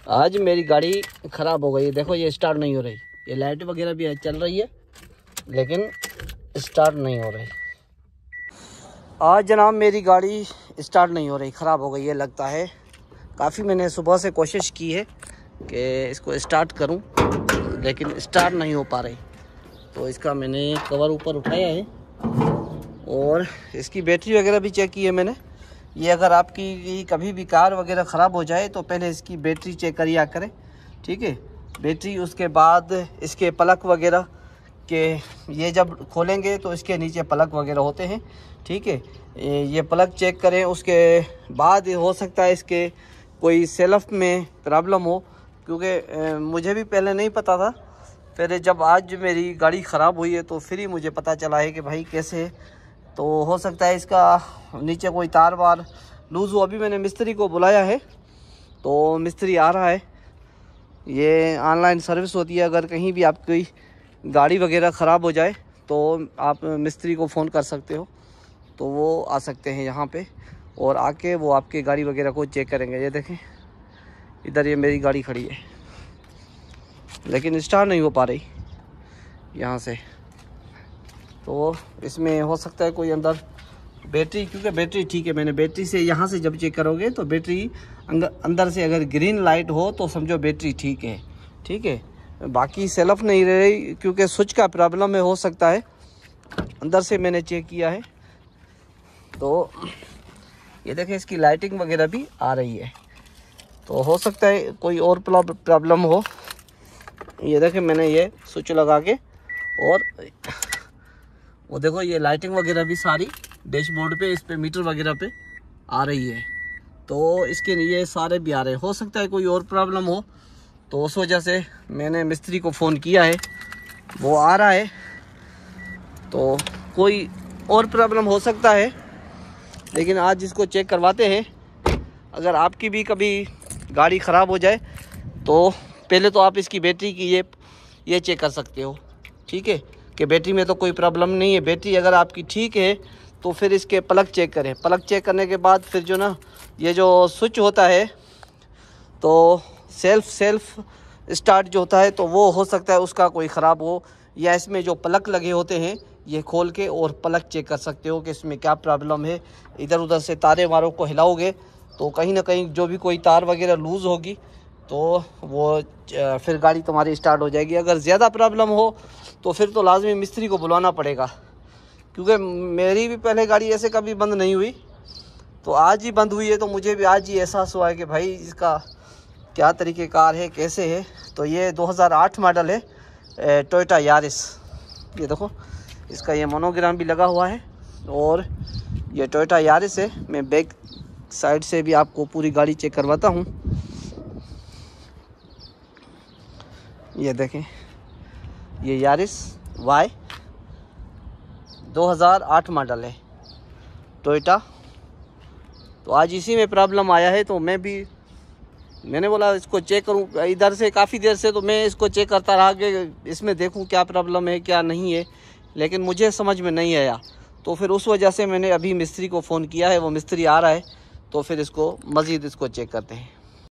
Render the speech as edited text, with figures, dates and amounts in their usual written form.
आज मेरी गाड़ी ख़राब हो गई है। देखो ये स्टार्ट नहीं हो रही, ये लाइट वगैरह भी चल रही है लेकिन स्टार्ट नहीं हो रही। आज जनाब मेरी गाड़ी स्टार्ट नहीं हो रही, ख़राब हो गई है लगता है। काफ़ी मैंने सुबह से कोशिश की है कि इसको स्टार्ट करूं लेकिन स्टार्ट नहीं हो पा रही। तो इसका मैंने कवर ऊपर उठाया है और इसकी बैटरी वगैरह भी चेक की है मैंने। ये अगर आपकी कभी भी कार वगैरह ख़राब हो जाए तो पहले इसकी बैटरी चेक करिया करें, ठीक है। बैटरी, उसके बाद इसके प्लग वगैरह के, ये जब खोलेंगे तो इसके नीचे प्लग वगैरह होते हैं, ठीक है। ये प्लग चेक करें। उसके बाद हो सकता है इसके कोई सेल्फ में प्रॉब्लम हो, क्योंकि मुझे भी पहले नहीं पता था। फिर जब आज मेरी गाड़ी ख़राब हुई है तो फिर ही मुझे पता चला है कि भाई कैसे। तो हो सकता है इसका नीचे कोई तार वार लूज़ हो। अभी मैंने मिस्त्री को बुलाया है तो मिस्त्री आ रहा है। ये ऑनलाइन सर्विस होती है, अगर कहीं भी आपकी गाड़ी वगैरह ख़राब हो जाए तो आप मिस्त्री को फ़ोन कर सकते हो, तो वो आ सकते हैं यहाँ पे और आके वो आपकी गाड़ी वगैरह को चेक करेंगे। ये देखें इधर ये मेरी गाड़ी खड़ी है लेकिन स्टार्ट नहीं हो पा रही यहाँ से। तो इसमें हो सकता है कोई अंदर बैटरी, क्योंकि बैटरी ठीक है, मैंने बैटरी से यहाँ से जब चेक करोगे तो बैटरी अंदर से अगर ग्रीन लाइट हो तो समझो बैटरी ठीक है, ठीक है। बाकी सेल्फ नहीं रही क्योंकि स्विच का प्रॉब्लम है, हो सकता है। अंदर से मैंने चेक किया है तो ये देखें इसकी लाइटिंग वगैरह भी आ रही है, तो हो सकता है कोई और प्रॉब्लम हो। ये देखें मैंने ये स्विच लगा के, और वो देखो ये लाइटिंग वगैरह भी सारी डैशबोर्ड पे, इस पे मीटर वगैरह पे आ रही है। तो इसके लिए सारे भी आ रहे हैं। हो सकता है कोई और प्रॉब्लम हो, तो उस वजह से मैंने मिस्त्री को फ़ोन किया है, वो आ रहा है। तो कोई और प्रॉब्लम हो सकता है लेकिन आज इसको चेक करवाते हैं। अगर आपकी भी कभी गाड़ी ख़राब हो जाए तो पहले तो आप इसकी बैटरी की ये चेक कर सकते हो, ठीक है, कि बैटरी में तो कोई प्रॉब्लम नहीं है। बैटरी अगर आपकी ठीक है तो फिर इसके प्लग चेक करें। प्लग चेक करने के बाद फिर जो ना ये जो स्विच होता है तो सेल्फ स्टार्ट जो होता है तो वो हो सकता है उसका कोई ख़राब हो, या इसमें जो प्लग लगे होते हैं ये खोल के और प्लग चेक कर सकते हो कि इसमें क्या प्रॉब्लम है। इधर उधर से तारे वारों को हिलाओगे तो कहीं ना कहीं जो भी कोई तार वगैरह लूज़ होगी तो वो फिर गाड़ी तुम्हारी स्टार्ट हो जाएगी। अगर ज़्यादा प्रॉब्लम हो तो फिर तो लाजमी मिस्त्री को बुलाना पड़ेगा, क्योंकि मेरी भी पहले गाड़ी ऐसे कभी बंद नहीं हुई, तो आज ही बंद हुई है। तो मुझे भी आज ही एहसास हुआ है कि भाई इसका क्या तरीक़ेकार है, कैसे है। तो ये 2008 मॉडल है टोयोटा यारिस। ये देखो इसका ये मोनोग्राम भी लगा हुआ है और ये टोयोटा यारिस है। मैं बैक साइड से भी आपको पूरी गाड़ी चेक करवाता हूँ। ये देखें ये यारिस वाई 2008 मॉडल है टोयोटा। तो आज इसी में प्रॉब्लम आया है, तो मैंने बोला इसको चेक करूं। इधर से काफ़ी देर से तो मैं इसको चेक करता रहा कि इसमें देखूं क्या प्रॉब्लम है क्या नहीं है, लेकिन मुझे समझ में नहीं आया। तो फिर उस वजह से मैंने अभी मिस्त्री को फ़ोन किया है, वो मिस्त्री आ रहा है तो फिर इसको मज़ीद इसको चेक करते हैं।